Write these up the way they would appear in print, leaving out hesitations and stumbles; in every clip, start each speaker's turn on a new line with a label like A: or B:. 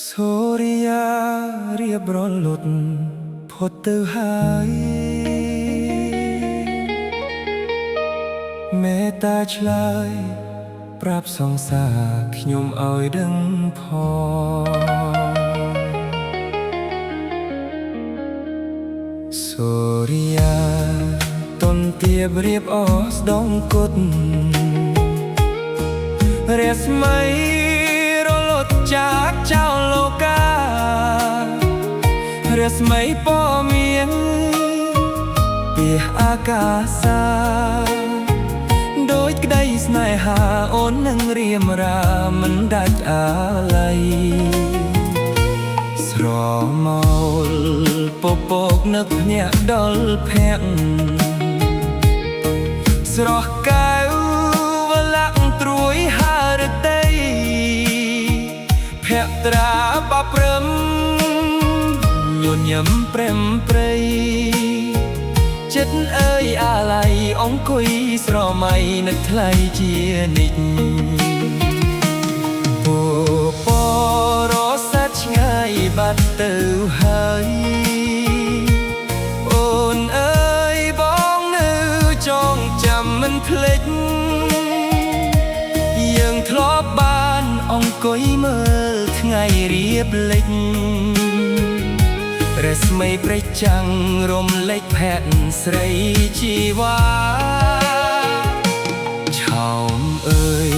A: សូរិយារៀបរលត់ផុតទៅហើយមេត្តាឆ្លើយប្រាប់សង្សារខ្ញុំឲ្យដឹងផងសូរិយាតនទៀបរៀបអស្ដងគុតរស្មីរលត់จากចោលលោការស្មីពមៀងពីអាកាសាដូចក្តីស្នេហាអូននឹងរៀមរាមិនដាច់អាល័យស្រមោលពពកនឹកញាក់ដល់ភ័ក្រស្រស់កៅវលាក់ត្រួយហារតីភក្ត្រាបព្រំញញឹមព្រមព្រៃចិត្តអើយអាឡ័យអង្គុយស្រមៃនឹកថ្លៃជានិច្ចពពរសាច់ឆ្ងាយបាត់ទៅហើយអូនអើយបងនៅចងចាំមិនភ្លេចយើងធ្លាប់បានអង្គុយមើលថ្ងៃរៀបលិចរស្មីព្រៃចាំងរំលេចភ័ក្រស្រីជីវ៉ាឆោមអើយ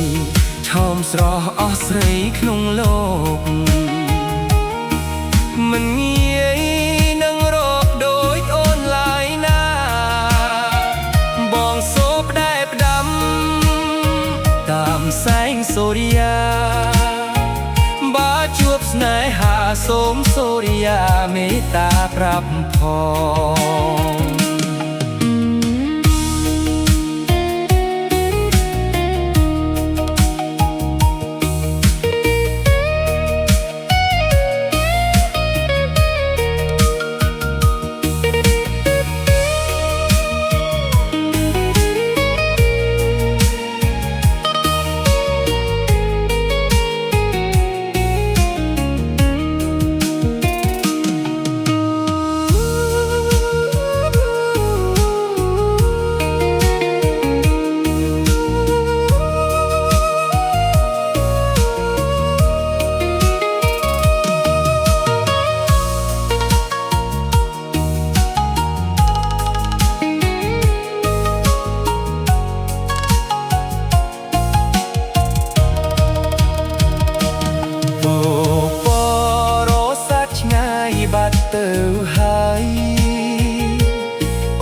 A: ឆោមស្រស់អស់ស្រីក្នុងលោកមិនងាយនឹងរកដូចអូនឡើយណាបងសូផ្ដែផ្ដាំតាមแสงសូរិយាជួបស្នេហាសូមសូរិយាមេត្តាប្រាប់ផងទៅហើយ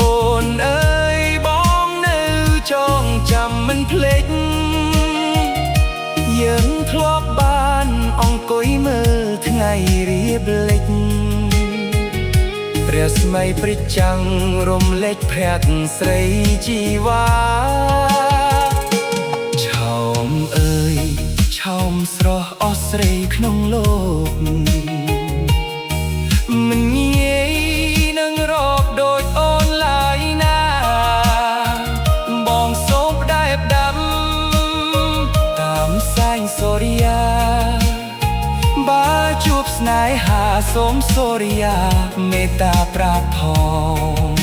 A: អូនអើយបងនៅចងចាំមិនភ្លេចយើងធ្លាប់បានអង្គុយមើលថ្ងៃរៀបលិចព្រះស្មីព្រិចចាំងរំលេចភ័ក្រស្រីជីវ៉ាឆោមអើយឆោមស្រស់អស់ស្រីក្នុងលោកមិនងាយនឹងរកដូចអូនឡើយណាបងសូមផ្ដែផ្ដាំតាមแสงសូរិយាបើជួបស្នេហាសូមសូរិយាមេត្តាប្រាប់ផង